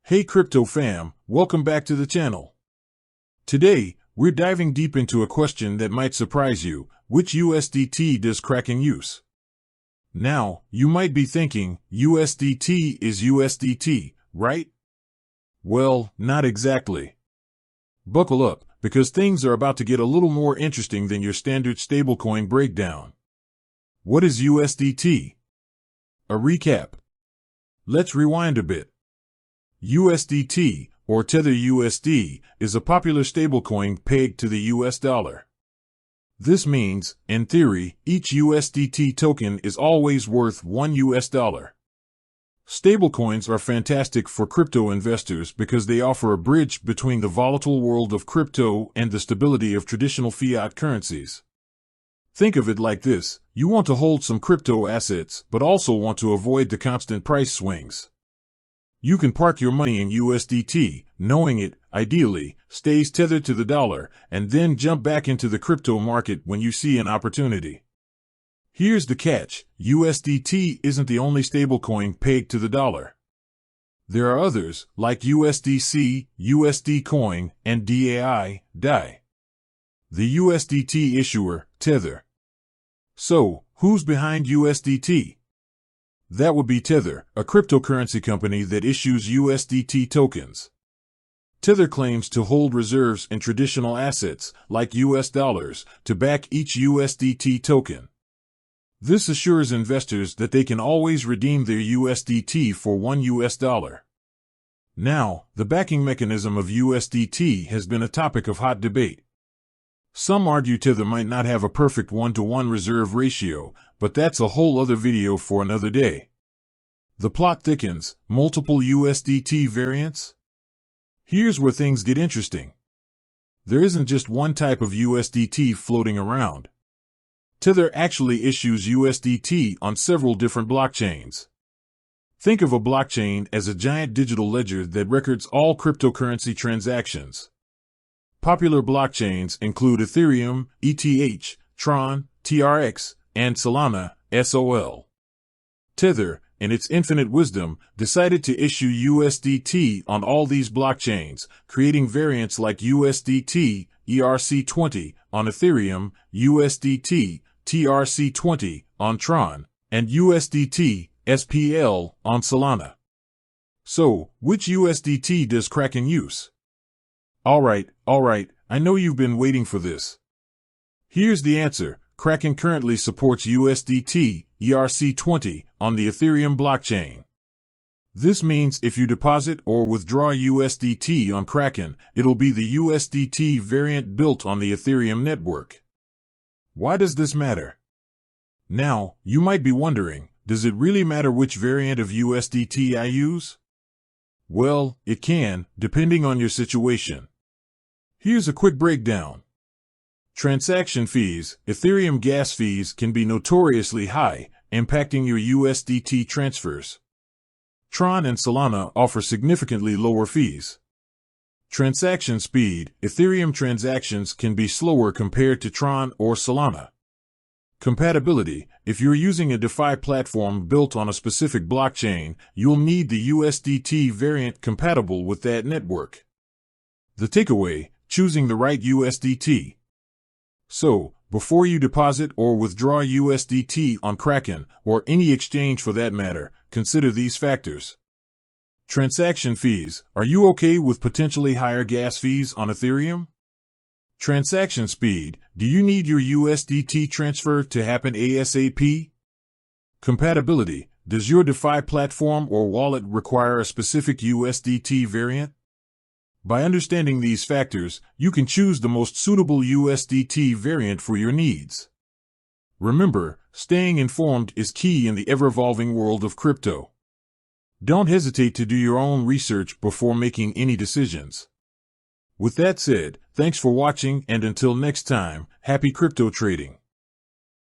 Hey crypto fam, welcome back to the channel. Today, we're diving deep into a question that might surprise you. Which USDT does Kraken use? Now, you might be thinking, USDT is USDT, right? Well, not exactly. Buckle up, because things are about to get a little more interesting than your standard stablecoin breakdown. What is USDT? A recap. Let's rewind a bit. USDT, or Tether USD, is a popular stablecoin pegged to the US dollar. This means, in theory, each USDT token is always worth $1. Stablecoins are fantastic for crypto investors because they offer a bridge between the volatile world of crypto and the stability of traditional fiat currencies. Think of it like this: you want to hold some crypto assets, but also want to avoid the constant price swings. You can park your money in USDT, knowing it, ideally, stays tethered to the dollar, and then jump back into the crypto market when you see an opportunity. Here's the catch: USDT isn't the only stablecoin pegged to the dollar. There are others, like USDC, USD Coin, and DAI. The USDT issuer, Tether. So, who's behind USDT? That would be Tether, a cryptocurrency company that issues USDT tokens. Tether claims to hold reserves in traditional assets, like US dollars, to back each USDT token. This assures investors that they can always redeem their USDT for $1. Now, the backing mechanism of USDT has been a topic of hot debate. Some argue Tether might not have a perfect 1-to-1 reserve ratio, but that's a whole other video for another day. The plot thickens: multiple USDT variants? Here's where things get interesting. There isn't just one type of USDT floating around. Tether actually issues USDT on several different blockchains. Think of a blockchain as a giant digital ledger that records all cryptocurrency transactions. Popular blockchains include Ethereum, ETH, Tron, TRX, and Solana, SOL. Tether, in its infinite wisdom, decided to issue USDT on all these blockchains, creating variants like USDT, ERC20, on Ethereum, USDT, TRC20, on Tron, and USDT, SPL, on Solana. So, which USDT does Kraken use? Alright, I know you've been waiting for this. Here's the answer: Kraken currently supports USDT, ERC20, on the Ethereum blockchain. This means if you deposit or withdraw USDT on Kraken, it'll be the USDT variant built on the Ethereum network. Why does this matter? Now, you might be wondering, does it really matter which variant of USDT I use? Well, it can, depending on your situation. Here's a quick breakdown. Transaction fees, Ethereum gas fees, can be notoriously high, impacting your USDT transfers. Tron and Solana offer significantly lower fees. Transaction speed, Ethereum transactions can be slower compared to Tron or Solana. Compatibility, if you're using a DeFi platform built on a specific blockchain, you'll need the USDT variant compatible with that network. The takeaway: choosing the right USDT. So, before you deposit or withdraw USDT on Kraken, or any exchange for that matter, consider these factors. Transaction fees: are you okay with potentially higher gas fees on Ethereum? Transaction speed: do you need your USDT transfer to happen ASAP? Compatibility: does your DeFi platform or wallet require a specific USDT variant? By understanding these factors, you can choose the most suitable USDT variant for your needs. Remember, staying informed is key in the ever-evolving world of crypto. Don't hesitate to do your own research before making any decisions. With that said, thanks for watching, and until next time, happy crypto trading.